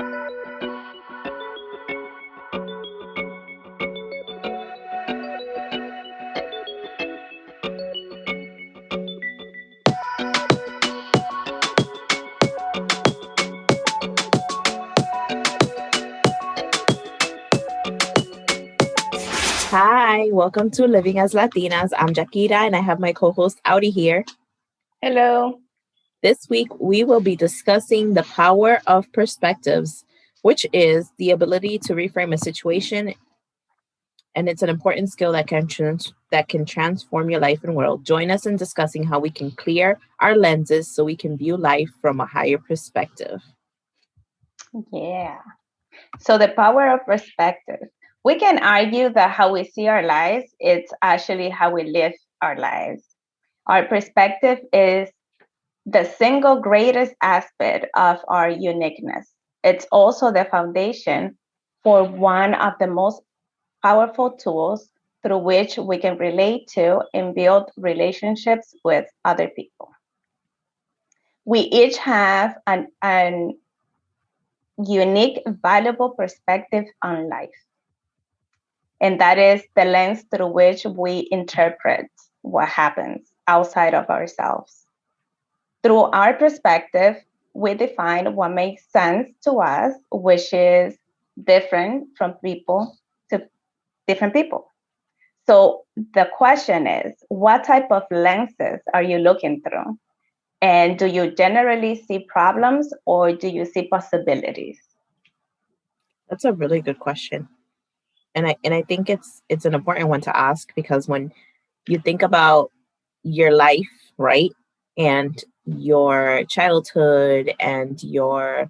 Hi, welcome to Living As Latinas. I'm Jaquita and I have my co host Audi here. Hello. This week, we will be discussing the power of perspectives, which is the ability to reframe a situation. And it's an important skill that can transform your life and world. Join us in discussing how we can clear our lenses so we can view life from a higher perspective. Yeah. So the power of perspective. We can argue that how we see our lives, it's actually how we live our lives. Our perspective is the single greatest aspect of our uniqueness. It's also the foundation for one of the most powerful tools through which we can relate to and build relationships with other people. We each have an unique, valuable perspective on life. And that is the lens through which we interpret what happens outside of ourselves. Through our perspective, we define what makes sense to us, which is different from people to different people. So the question is, what type of lenses are you looking through? And do you generally see problems or do you see possibilities? That's a really good question. And I think it's an important one to ask because when you think about your life, right? And your childhood and your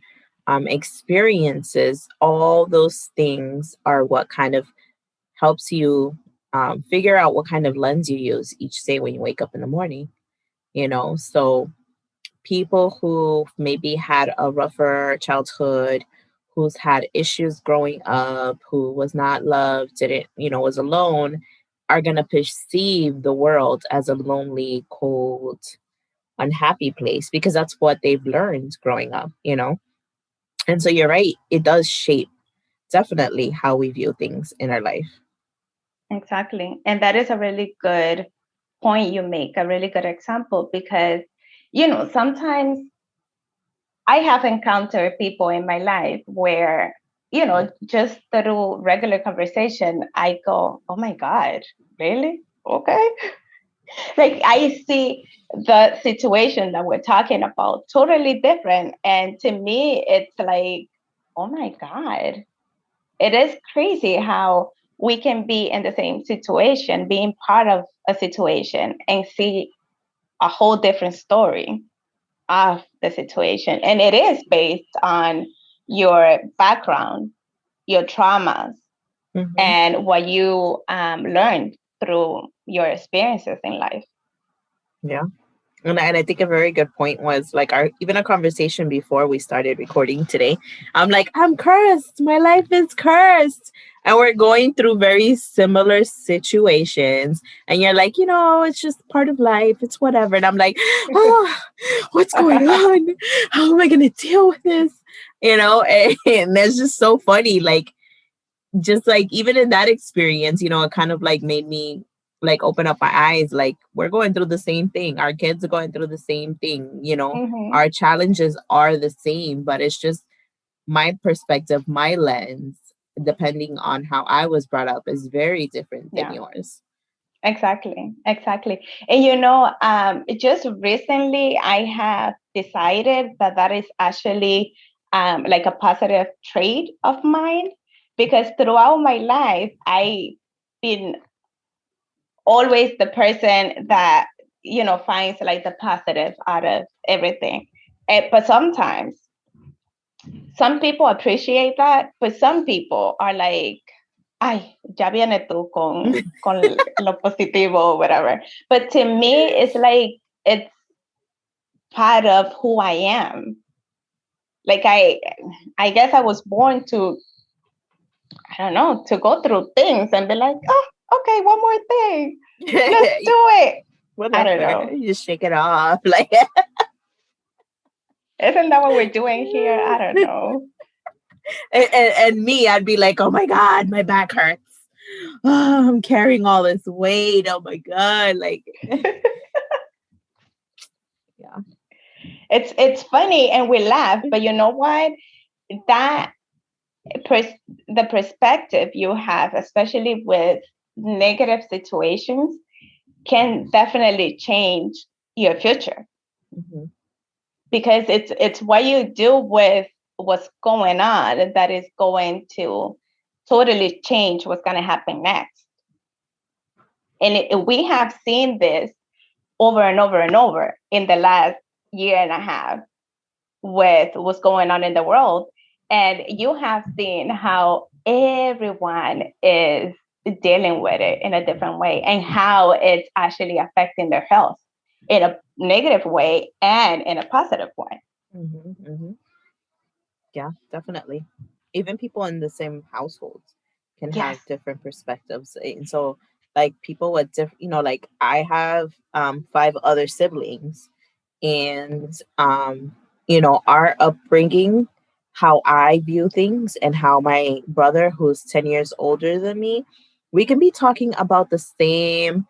experiences, all those things are what kind of helps you figure out what kind of lens you use each day when you wake up in the morning, you know? So people who maybe had a rougher childhood, who's had issues growing up, who was not loved, didn't, was alone, are going to perceive the world as a lonely, cold, unhappy place because that's what they've learned growing up. And so you're right, it does shape definitely how we view things in our life. Exactly. And that is a really good point you make, a really good example, because, sometimes I have encountered people in my life where, just through regular conversation, I go, oh my God, really? Okay. Like I see the situation that we're talking about totally different. And to me, it's like, oh my God, it is crazy how we can be in the same situation, being part of a situation and see a whole different story of the situation. And it is based on your background, your traumas, Hmm. and what you learned through your experiences in life. Yeah. And I think a very good point was like our conversation before we started recording today. I'm like, I'm cursed. My life is cursed. And we're going through very similar situations. And you're like, it's just part of life. It's whatever. And I'm like, oh, what's going on? How am I going to deal with this? And that's just so funny. Like, just like even in that experience, it kind of like made me like open up my eyes. Like we're going through the same thing. Our kids are going through the same thing. Hmm. Our challenges are the same, but it's just my perspective, my lens, depending on how I was brought up, is very different than Yeah. yours. Exactly, exactly. And just recently I have decided that that is actually like a positive trait of mine because throughout my life I've been always the person that finds like the positive out of everything. But sometimes some people appreciate that, but some people are like, ay, ya viene tú con lo positivo or whatever. But to me, it's like, it's part of who I am. Like, I guess I was born to, I don't know, to go through things and be like, oh, okay, one more thing. Let's do it. I don't Whatever. know. You just shake it off. Like Isn't that what we're doing here? I don't know. And me, I'd be like, oh my God, my back hurts. Oh, I'm carrying all this weight. Oh my God. Like, yeah. It's funny and we laugh, but you know what? That the perspective you have, especially with negative situations, can definitely change your future, Hmm. because it's what you do with what's going on that is going to totally change what's going to happen next. And we have seen this over and over and over in the last year and a half with what's going on in the world. And you have seen how everyone is dealing with it in a different way, and how it's actually affecting their health in a negative way and in a positive way. Hmm. Hmm. Yeah, definitely. Even people in the same households can Yes. have different perspectives. And so, like, people with different, like, I have five other siblings, and our upbringing, how I view things, and how my brother, who's 10 years older than me, we can be talking about the same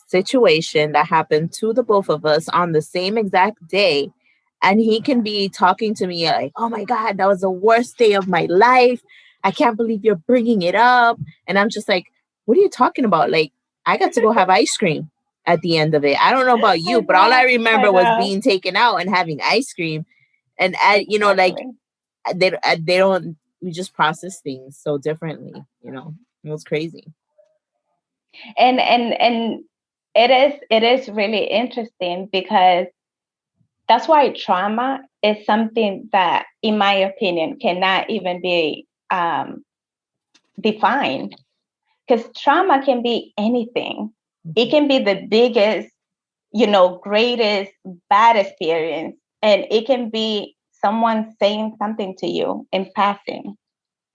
situation that happened to the both of us on the same exact day, and he can be talking to me like, oh my God, that was the worst day of my life, I can't believe you're bringing it up. And I'm just like, what are you talking about? Like, I got to go have ice cream at the end of it. I don't know about I you, but all I know. I remember was know. being taken out and having ice cream. And like, Exactly. they don't. We just process things so differently. It was crazy. And it is really interesting, because that's why trauma is something that, in my opinion, cannot even be defined, because trauma can be anything. It Mhm. can be the biggest, greatest bad experience, and it can be someone saying something to you in passing.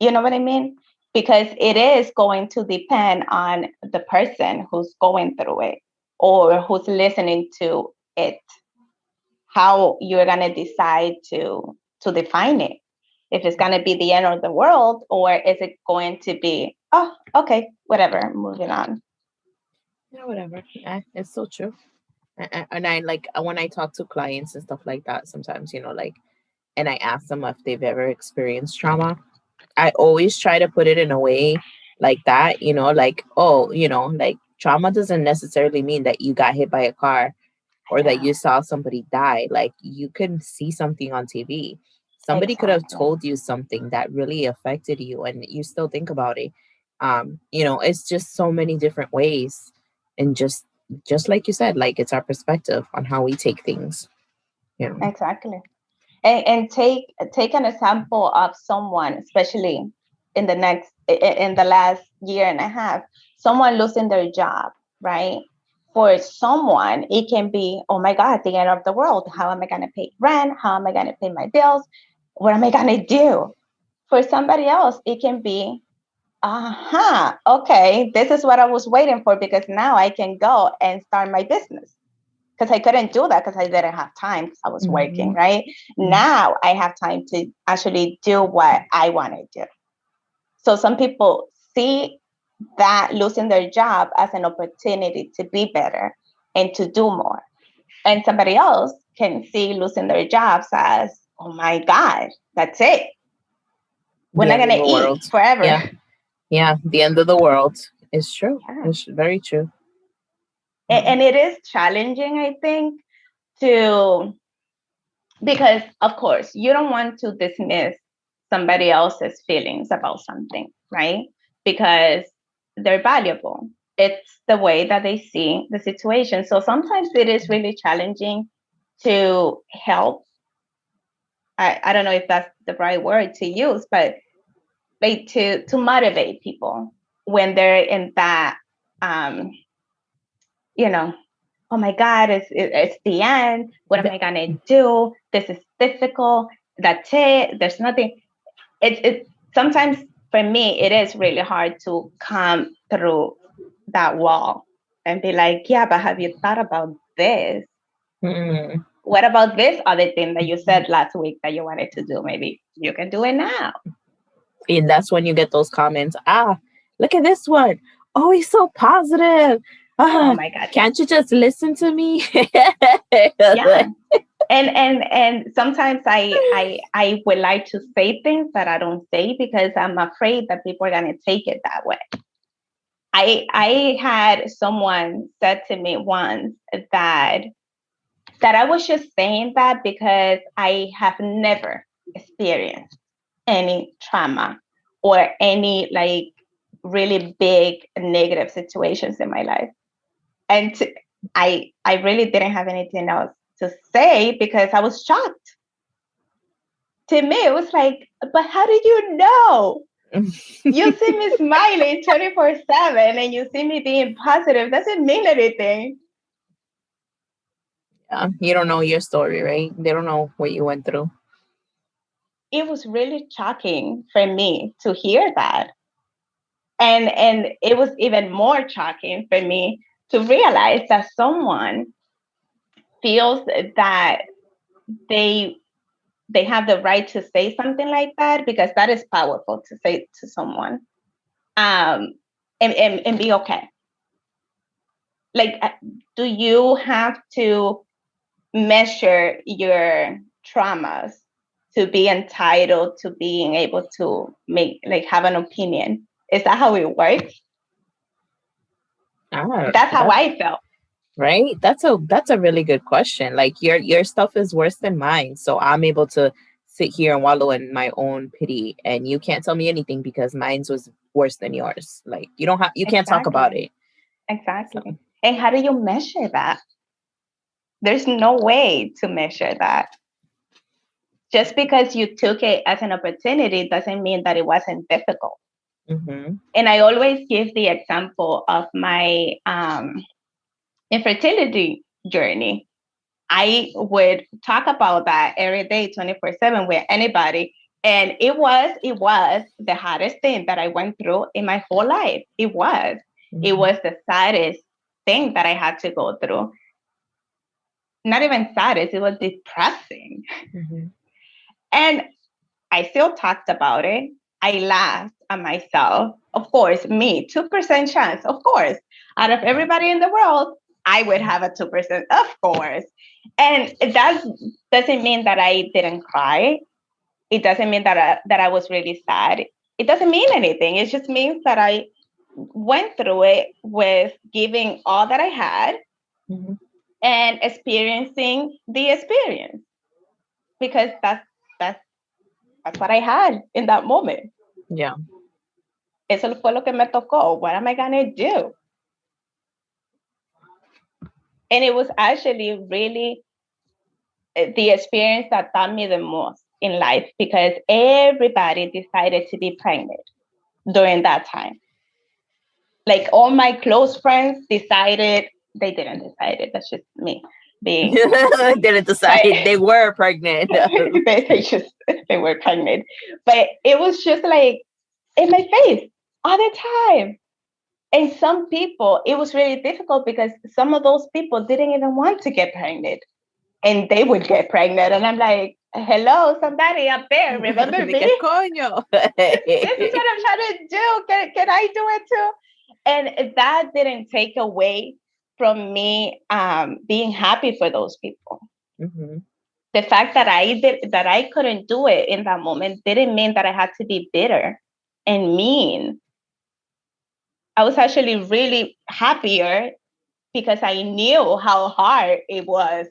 You know what I mean? Because it is going to depend on the person who's going through it or who's listening to it, how you're going to decide to define it. If it's going to be the end of the world, or is it going to be, oh, okay, whatever, moving on. Yeah, whatever. It's so true. And I like when I talk to clients and stuff like that. Sometimes, like, and I ask them if they've ever experienced trauma. I always try to put it in a way like that, like, oh, like, trauma doesn't necessarily mean that you got hit by a car I or that know. you saw somebody die. Like, you can see something on TV. Somebody could have Exactly. told you something that really affected you and you still think about it. It's just so many different ways. And just like you said, like, it's our perspective on how we take things, you know. Exactly. And take an example of someone, especially in the last year and a half, someone losing their job, right? For someone, it can be, oh my God, the end of the world. How am I going to pay rent? How am I going to pay my bills? What am I going to do? For somebody else, it can be, okay, this is what I was waiting for, because now I can go and start my business, because I couldn't do that because I didn't have time because I was working, Hmm. right? Now I have time to actually do what I want to do. So some people see that losing their job as an opportunity to be better and to do more. And somebody else can see losing their jobs as, oh my God, that's it. We're The not end going of to the eat world. forever. Yeah. Yeah. The end of the world is true. Yeah. It's very true. Yeah. And it is challenging, I think, to because of course you don't want to dismiss somebody else's feelings about something, right? Because they're valuable. It's the way that they see the situation. So sometimes it is really challenging to help. I don't know if that's the right word to use, but like to motivate people when they're in that um, you know, oh my God, it's the end. What am The- I gonna do? This is difficult. That's it. There's nothing. It sometimes for me it is really hard to come through that wall and be like, yeah, but have you thought about this? mm, What about this other thing that you said last week that you wanted to do? Maybe you can do it now. And that's when you get those comments. Ah, look at this one. Oh, he's so positive. Oh Ah, my God. can't you just listen to me? Yeah. And sometimes I would like to say things that I don't say because I'm afraid that people are gonna take it that way. I had someone said to me once that I was just saying that because I have never experienced any trauma or any like really big negative situations in my life. And I really didn't have anything else to say because I was shocked. To me, it was like, but how did you know? You see me smiling 24/7 and you see me being positive. Doesn't mean anything. Yeah, you don't know your story, right? They don't know what you went through. It was really shocking for me to hear that. And it was even more shocking for me to realize that someone feels that they they have the right to say something like that because that is powerful to say to someone, um and be okay. Like, do you have to measure your traumas to be entitled to being able to make like have an opinion? Is that how it works? Ah, That's how that's I felt. right. That's a really good question. Like your stuff is worse than mine, so I'm able to sit here and wallow in my own pity, and you can't tell me anything because mine's was worse than yours. Like you can't talk about Exactly. it. So Exactly. And how do you measure that? There's no way to measure that. Just because you took it as an opportunity doesn't mean that it wasn't difficult. hmm And I always give the example of my infertility journey. I would talk about that every day, 24/7 with anybody. And it was the hardest thing that I went through in my whole life. It was the saddest thing that I had to go through. Not even saddest, it was depressing. hmm And I still talked about it. I laughed at myself. Of course, me, 2% chance. Of course, out of everybody in the world, I would have a 2%. Of course. And that doesn't mean that I didn't cry. It doesn't mean that I was really sad. It doesn't mean anything. It just means that I went through it with giving all that I had hmm and experiencing the experience because that's that's what I had in that moment. Yeah, Eso fue lo que me tocó. What am I gonna do? And it was actually really the experience that taught me the most in life because everybody decided to be pregnant during that time. Like all my close friends decided, they didn't decide it. That's just me being, didn't but decide they were pregnant. they just they were pregnant. But it was just like in my face all the time. And some people, it was really difficult because some of those people didn't even want to get pregnant and they would get pregnant. And I'm like, hello, somebody up there, remember ¿De me? qué coño? This is what I'm trying to do. Can I do it too? And that didn't take away from me being happy for those people. hmm The fact that I couldn't do it in that moment didn't mean that I had to be bitter and mean. I was actually really happier because I knew how hard it was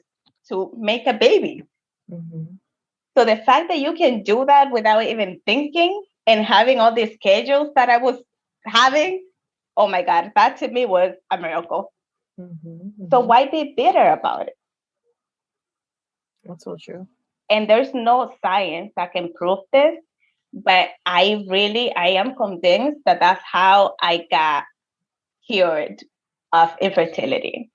to make a baby. hmm So the fact that you can do that without even thinking and having all these schedules that I was having, oh my God, that to me was a miracle. So hmm why be bitter about it? That's so true. And there's no science that can prove this, but I am convinced that that's how I got cured of infertility.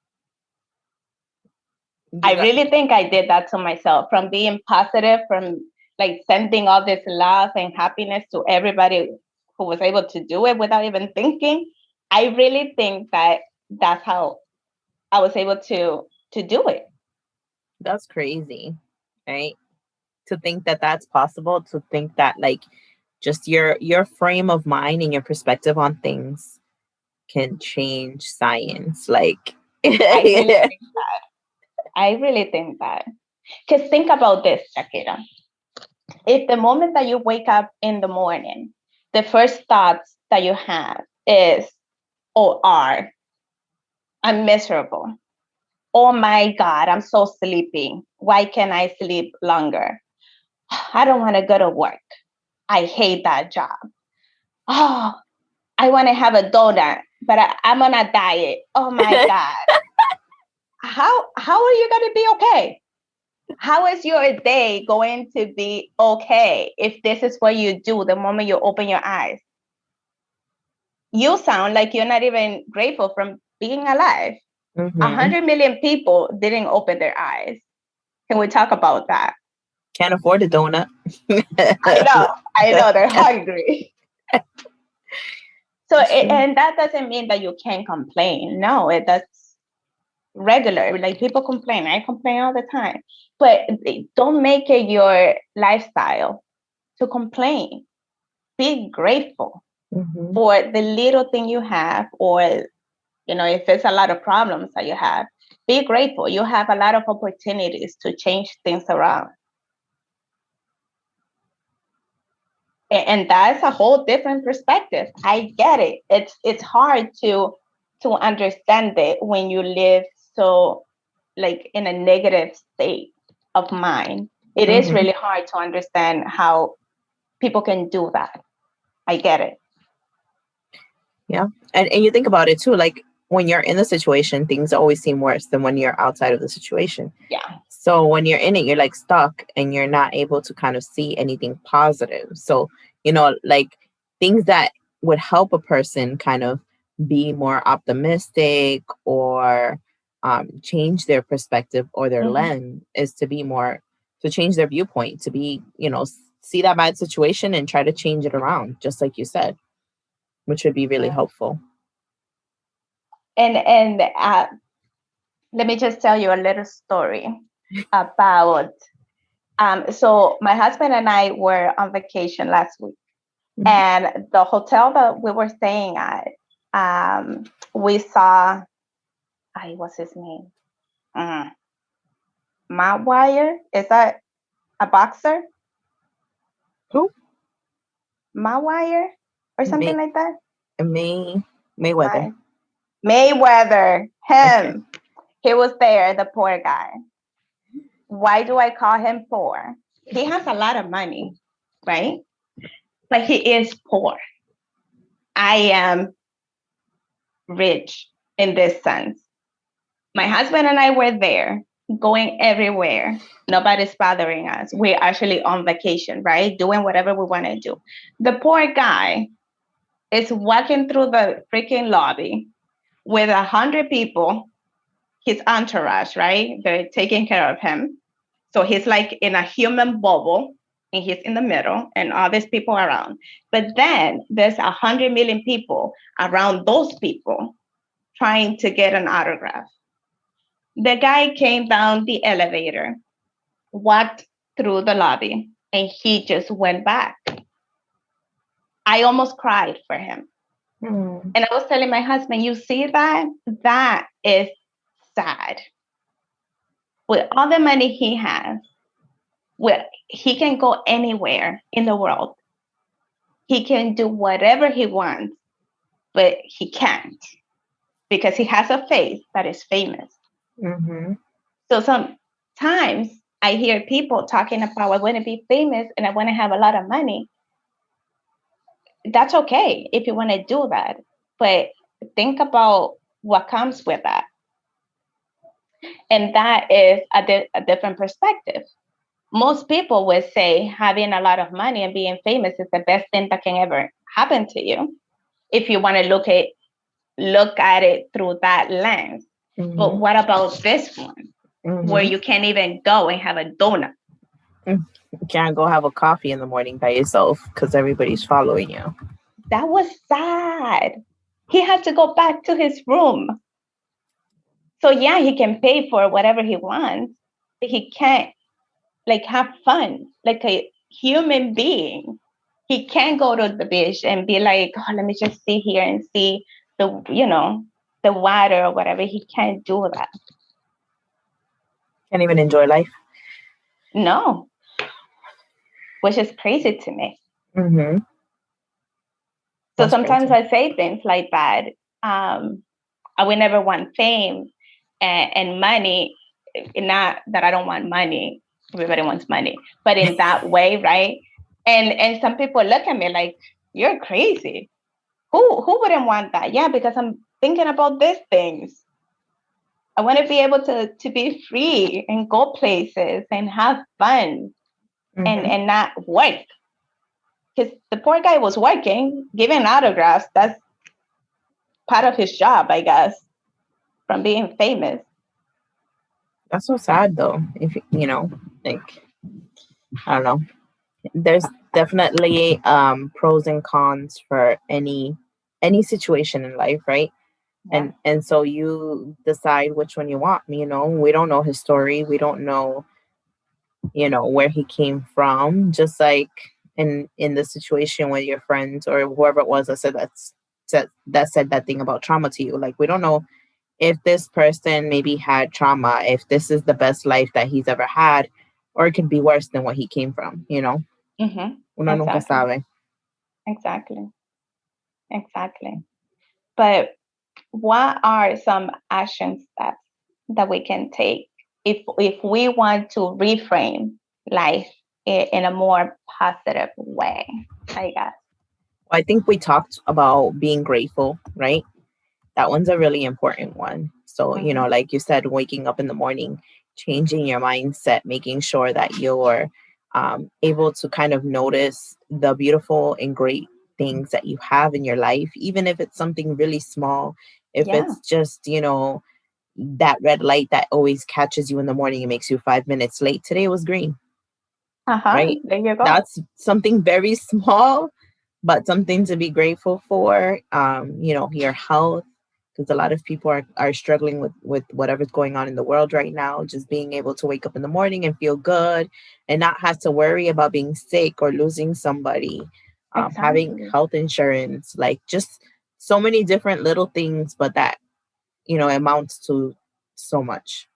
I You got really think I did that to myself from being positive, from like sending all this love and happiness to everybody who was able to do it without even thinking. I really think that that's how I was able to do it. that's crazy, right? To think that that's possible. To think that like just your frame of mind and your perspective on things can change science. Like, I really think that. I really think that. Because think about this, Shakira. If the moment that you wake up in the morning, the first thoughts that you have is, or are, I'm miserable. Oh my God, I'm so sleepy. Why can't I sleep longer? I don't want to go to work. I hate that job. Oh, I want to have a donut, but I'm on a diet. Oh my God. How are you going to be okay? How is your day going to be okay if this is what you do the moment you open your eyes? You sound like you're not even grateful from being alive. mm-hmm. 100 million people didn't open their eyes. Can we talk about that? Can't afford a donut. I know, they're hungry. So, True. and that doesn't mean that you can't complain. No, that's regular. Like people complain. I complain all the time. But don't make it your lifestyle to complain. Be grateful Mm-hmm. for the little thing you have, or, if it's a lot of problems that you have, be grateful. You have a lot of opportunities to change things around. And that's a whole different perspective. I get it. It's hard to understand it when you live so, like, in a negative state of mind. It is Mm-hmm. really hard to understand how people can do that. I get it. Yeah. And you think about it too, like when you're in the situation, things always seem worse than when you're outside of the situation. Yeah. So when you're in it, you're like stuck and you're not able to kind of see anything positive. So, like things that would help a person kind of be more optimistic or change their perspective or their Mm-hmm. lens is to change their viewpoint, to be, see that bad situation and try to change it around, just like you said, which would be really Yeah. helpful. And let me just tell you a little story about. So my husband and I were on vacation last week, Mhm. and the hotel that we were staying at, we saw, what's his name? Mm, Maguire? Is that a boxer? Who? Maguire or something May like that? May Mayweather. My Mayweather, Okay. him. He was there, the poor guy. Why do I call him poor? He has a lot of money, right? But he is poor. I am rich in this sense. My husband and I were there, going everywhere. Nobody's bothering us. We're actually on vacation, right? Doing whatever we want to do. The poor guy is walking through the freaking lobby with 100 people, his entourage, right? They're taking care of him. So he's like in a human bubble and he's in the middle and all these people around. But then there's 100 million people around those people trying to get an autograph. The guy came down the elevator, walked through the lobby, and he just went back. I almost cried for him. Hmm. And I was telling my husband, you see that? That is sad. With all the money he has, with, he can go anywhere in the world. He can do whatever he wants, but he can't because he has a face that is famous. Mm-hmm. So sometimes I hear people talking about, I want to be famous and I want to have a lot of money. That's okay if you want to do that. But think about what comes with that. And that is a different perspective. Most people would say having a lot of money and being famous is the best thing that can ever happen to you if you want to look at it through that lens. But Mm-hmm. what about this one where Mm-hmm. you can't even go and have a donut? You can't go have a coffee in the morning by yourself because everybody's following you. That was sad. He had to go back to his room. So yeah, he can pay for whatever he wants, but he can't like have fun like a human being. He can't go to the beach and be like, oh, let me just sit here and see the water or whatever. He can't do that. Can't even enjoy life. No, which is crazy to me. Mm-hmm. So That's sometimes crazy. I say things like that. I would never want fame and money. Not that I don't want money. Everybody wants money, but in that way, right? And some people look at me like, you're crazy. Who wouldn't want that? Yeah, because I'm thinking about these things. I want to be able to be free and go places and have fun Mm-hmm. and not work. Because the poor guy was working, giving autographs. That's part of his job, I guess, from being famous. That's so sad though. If you know, like I don't know. There's definitely pros and cons for any situation in life, right? Yeah. And so you decide which one you want. We don't know his story. We don't know, where he came from. Just like in the situation with your friends or whoever it was that said that thing about trauma to you. Like we don't know if this person maybe had trauma, if this is the best life that he's ever had, or it could be worse than what he came from. Mm-hmm. Uno nunca Exactly. sabe. Exactly. Exactly. But what are some action steps that we can take if we want to reframe life in a more positive way? I guess. I think we talked about being grateful, right? That one's a really important one. So, Mm-hmm. like you said, waking up in the morning, changing your mindset, making sure that you're able to kind of notice the beautiful and great things that you have in your life, even if it's something really small, if Yeah. it's just, that red light that always catches you in the morning and makes you 5 minutes late. Today was green, Uh-huh. right? There you go. That's something very small, but something to be grateful for. Your health, because a lot of people are struggling with whatever's going on in the world right now. Just being able to wake up in the morning and feel good and not have to worry about being sick or losing somebody, having Exactly. health insurance, like just so many different little things, but that amounts to so much.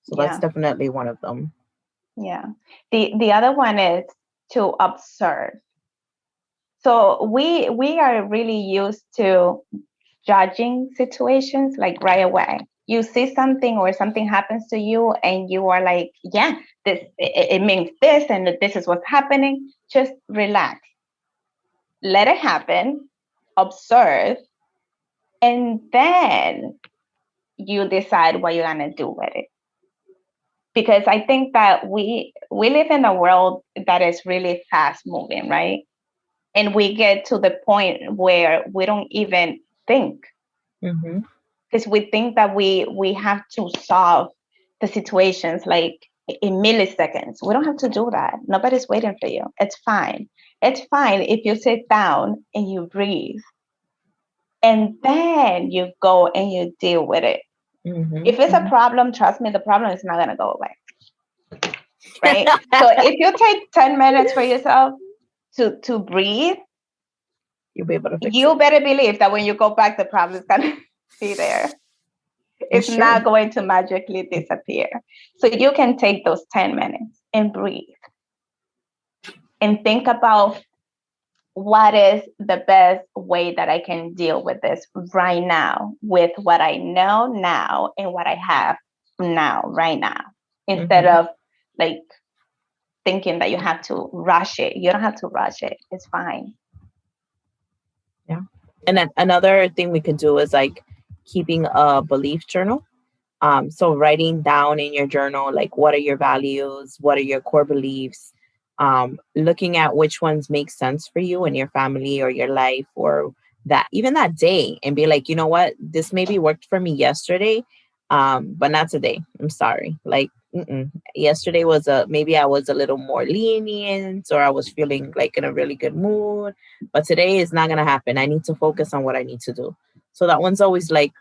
So that's Yeah. definitely one of them. Yeah. The other one is to observe. So we are really used to judging situations like right away. You see something or something happens to you and you are like, yeah, it means this and this is what's happening. Just relax. Let it happen, observe, and then you decide what you're gonna do with it. Because I think that we live in a world that is really fast moving, right? And we get to the point where we don't even think, Mm-hmm. because we think that we have to solve the situations like in milliseconds. We don't have to do that. Nobody's waiting for you. It's fine. It's fine if you sit down and you breathe and then you go and you deal with it. Mm-hmm. If it's a Mm-hmm. problem, trust me, the problem is not going to go away, right? So if you take 10 minutes for yourself to breathe, You'll be able to fix it. you better believe that when you go back, the problem is going to be there. It's It's true. not going to magically disappear. So you can take those 10 minutes and breathe and think about what is the best way that I can deal with this right now with what I know now and what I have now, right now, instead Mm-hmm. of like thinking that you have to rush it. You don't have to rush it. It's fine. Yeah. And then another thing we could do is like keeping a belief journal. So writing down in your journal, like what are your values, what are your core beliefs, looking at which ones make sense for you and your family or your life or that even that day and be like, you know what, this maybe worked for me yesterday, but not today. I'm sorry. Like, yesterday was maybe I was a little more lenient or I was feeling like in a really good mood, but today is not going to happen. I need to focus on what I need to do. So that one's always like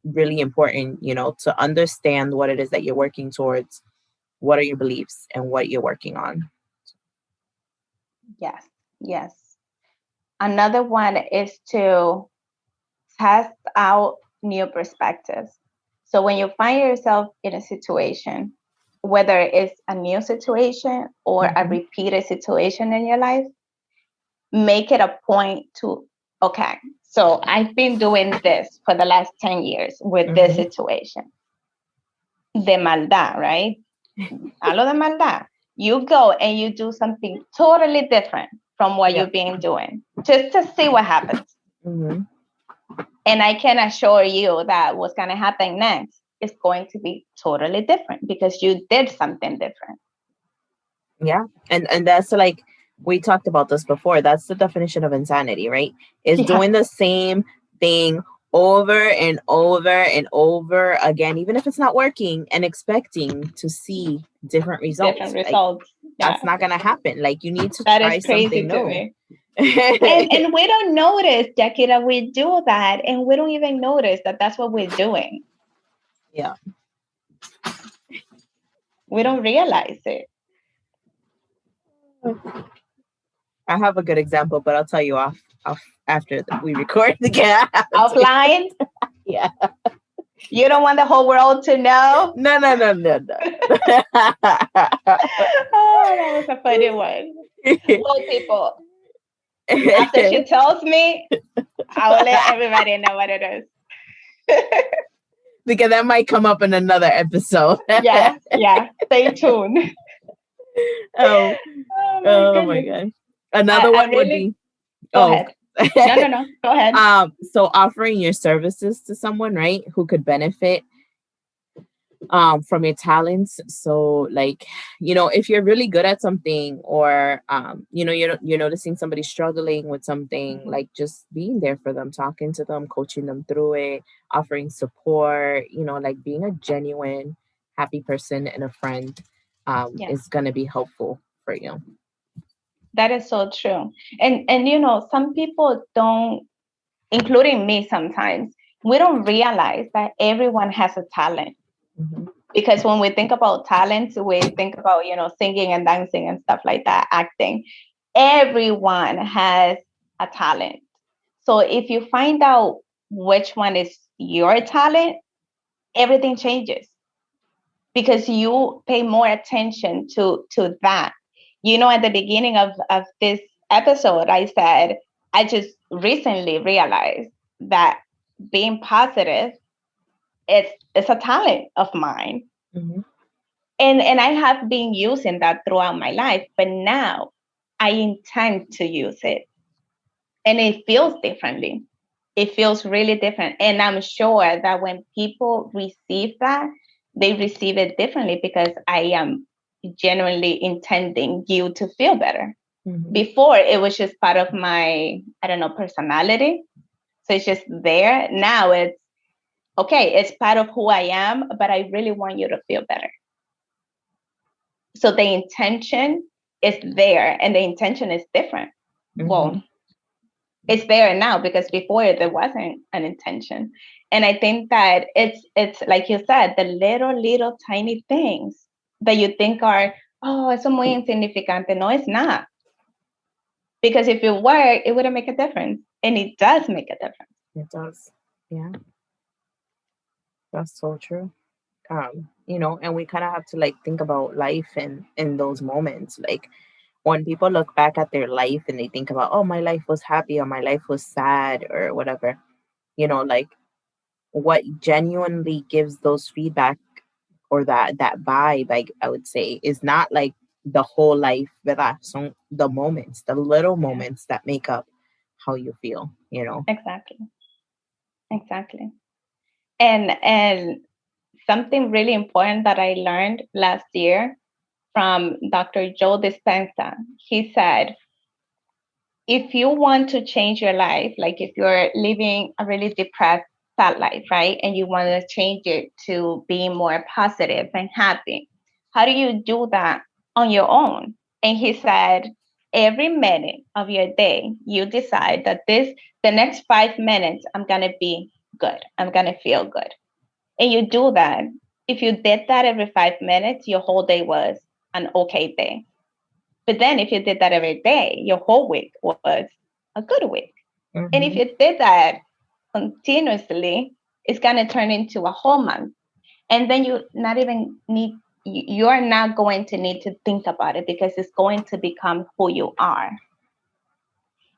really important, to understand what it is that you're working towards, what are your beliefs and what you're working on. Yes. Yes. Another one is to test out new perspectives. So when you find yourself in a situation, whether it's a new situation or a Mm-hmm. repeated situation in your life, make it a point to, okay, so I've been doing this for the last 10 years with this Mm-hmm. situation. De maldad, right? A lo de maldad. You go and you do something totally different from what Yep. you've been doing just to see what happens. Mm-hmm. And I can assure you that what's going to happen next is going to be totally different because you did something different. Yeah. And that's like we talked about this before. That's the definition of insanity, right? Is Yeah, doing the same thing over and over and over again, even if it's not working, and expecting to see different different results. Like results. that's Yeah, not gonna happen. Like you need to that is try something crazy to new. me. And we don't notice, Jackie, that we do that, and we don't even notice that that's what we're doing. Yeah. We don't realize it. I have a good example, but I'll tell you off after we record again. Offline, Yeah. you don't want the whole world to know. No, no, no, no, no. Oh, that was a funny one. Well, people, after she tells me, I will let everybody know what it is. Because that might come up in another episode. Yeah, yeah. Stay tuned. Oh, Oh my oh my goodness. gosh. Another I one would really be go oh. ahead. No, no, no. Go ahead. So offering your services to someone, right, who could benefit from your talents. So like, if you're really good at something, or you're noticing somebody struggling with something, Mhm. like just being there for them, talking to them, coaching them through it, offering support, like being a genuine happy person and a friend Yeah, is going to be helpful for you. that is so true. And some people don't, including me sometimes, we don't realize that everyone has a talent. Hmm. Because when we think about talents, we think about, singing and dancing and stuff like that, acting. Everyone has a talent. So if you find out which one is your talent, everything changes because you pay more attention to that. At the beginning of this episode, I said I just recently realized that being positive, it's a talent of mine. Hmm. And I have been using that throughout my life, but now I intend to use it. And it feels differently. It feels really different. And I'm sure that when people receive that, they receive it differently because I am genuinely intending you to feel better. Hmm. Before, it was just part of my, I don't know, personality. So it's just there. Now it's okay, it's part of who I am, but I really want you to feel better. So the intention is there and the intention is different. Hmm. Well, it's there now because before there wasn't an intention. And I think that it's like you said, the little tiny things that you think are, oh, eso muy insignificante. No, it's not. Because if it were, it wouldn't make a difference. And it does make a difference. It does. Yeah, that's so true. And we kind of have to like think about life and in those moments. Like when people look back at their life and they think about, oh, my life was happy or my life was sad or whatever, like what genuinely gives those feedback or that vibe, like I would say, is not like the whole life, ¿verdad? So the moments, the little Yeah, moments that make up how you feel. exactly. Exactly. And something really important that I learned last year from Dr. Joe Dispenza. He said, if you want to change your life, like if you're living a really depressed, sad life, right? And you want to change it to being more positive and happy, how do you do that on your own? And he said, every minute of your day, you decide that the next 5 minutes, I'm going to be good. I'm going to feel good. And you do that. If you did that every 5 minutes, your whole day was an okay day. But then if you did that every day, your whole week was a good week. And if Mm-hmm. you did that continuously, it's going to turn into a whole month. And then you are not going to need to think about it because it's going to become who you are.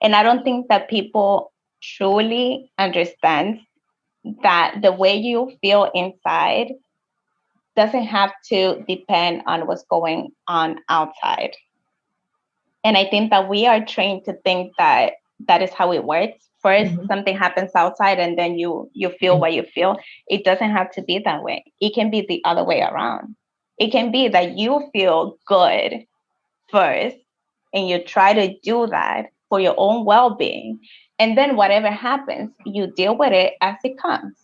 And I don't think that people truly understand that the way you feel inside doesn't have to depend on what's going on outside. And I think that we are trained to think that that is how it works. First, Mm-hmm. something happens outside, and then you feel what you feel. It doesn't have to be that way. It can be the other way around. It can be that you feel good first, and you try to do that for your own well-being, and then whatever happens, you deal with it as it comes.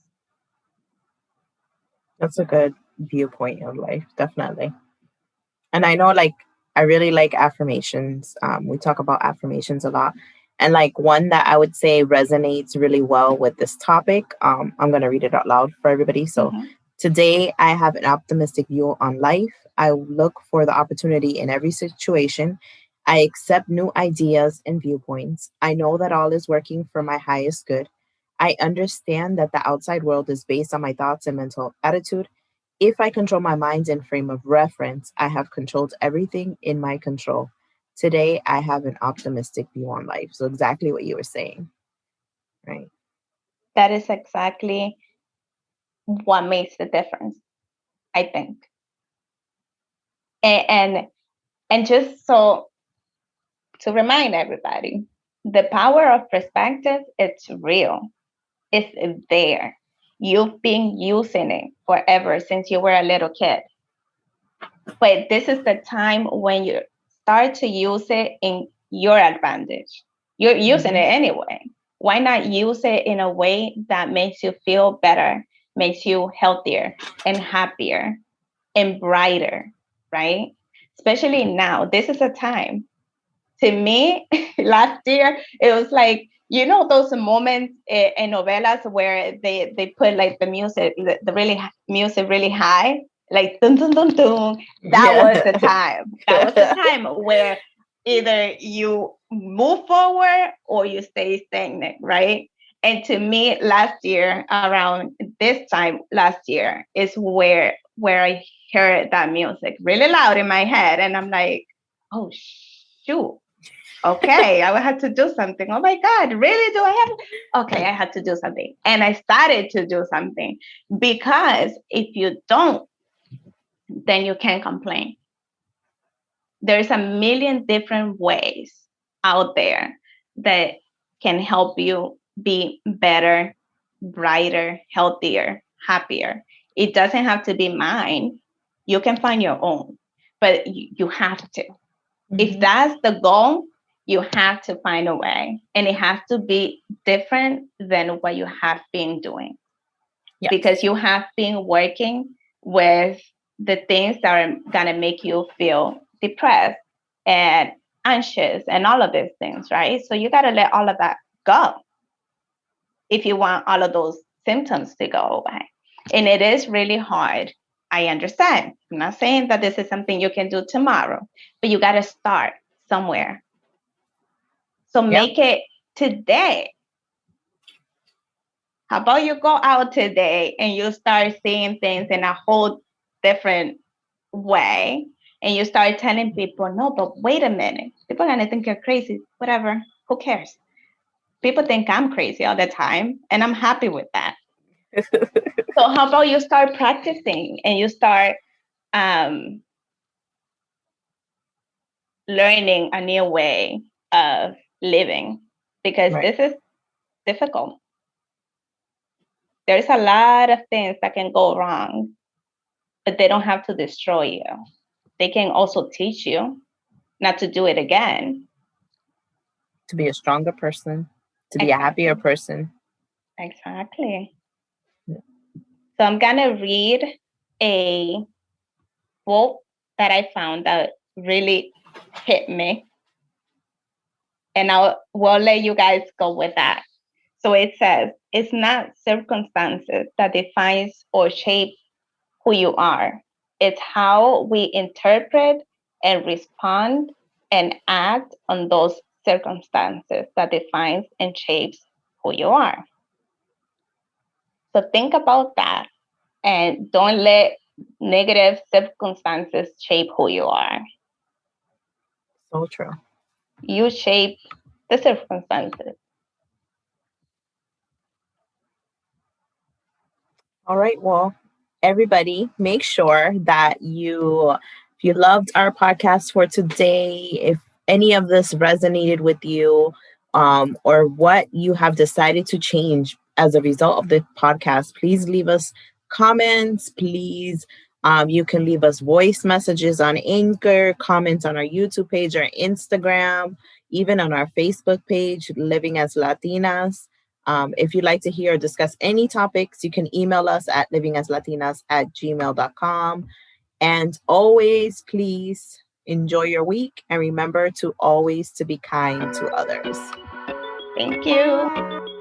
That's a good viewpoint of life, definitely. And I know, like, I really like affirmations. We talk about affirmations a lot. And like one that I would say resonates really well with this topic. I'm going to read it out loud for everybody. So Mm-hmm. today I have an optimistic view on life. I look for the opportunity in every situation. I accept new ideas and viewpoints. I know that all is working for my highest good. I understand that the outside world is based on my thoughts and mental attitude. If I control my mind and frame of reference, I have controlled everything in my control. Today, I have an optimistic view on life. So, exactly what you were saying, right? That is exactly what makes the difference, I think. And and just so to remind everybody, the power of perspective, it's real. It's there. You've been using it forever since you were a little kid. But this is the time when you start to use it in your advantage. You're using Mhm. it anyway. Why not use it in a way that makes you feel better, makes you healthier and happier and brighter, right? Especially now, this is a time. To me, last year, it was like, you know, those moments in novelas where they put like the music, the really music really high, like dun dun dun dun. That was Yeah. the time. That was the time where either you move forward or you stay stagnant, right? And to me, last year, around this time last year, is where I heard that music really loud in my head, and I'm like, oh shoot, okay, I had to do something. Oh my God, really? Do I have? Okay, I had to do something. And I started to do something because if you don't, then you can't complain. There's a million different ways out there that can help you be better, brighter, healthier, happier. It doesn't have to be mine. You can find your own, but you have to. If Mhm. that's the goal, you have to find a way. And it has to be different than what you have been doing because Yes. you have been working with the things that are going to make you feel depressed and anxious and all of these things, right? So you got to let all of that go if you want all of those symptoms to go away. And it is really hard. I understand. I'm not saying that this is something you can do tomorrow, but you got to start somewhere. So Yeah. make it today. How about you go out today and you start seeing things in a whole different way? And you start telling people, no, but wait a minute. People are going to think you're crazy. Whatever. Who cares? People think I'm crazy all the time, and I'm happy with that. So how about you start practicing and you start um, learning a new way of living because Right. this is difficult. There's a lot of things that can go wrong, but they don't have to destroy you. They can also teach you not to do it again. To be a stronger person, to be a happier Exactly. person. Exactly. Yeah. So I'm going to read a quote that I found that really hit me, and we'll let you guys go with that. So it says, it's not circumstances that defines or shape who you are. It's how we interpret and respond and act on those circumstances that defines and shapes who you are. So think about that and don't let negative circumstances shape who you are. So true. You shape the circumstances. All right. Well, everybody, make sure that if you loved our podcast for today, if any of this resonated with you, or what you have decided to change as a result of the podcast, please leave us comments. Please, you can leave us voice messages on Anchor, comments on our YouTube page or Instagram, even on our Facebook page, Living as Latinas. If you'd like to hear or discuss any topics, you can email us at livingaslatinas@gmail.com. And always, please enjoy your week and remember to always to be kind to others. Thank you.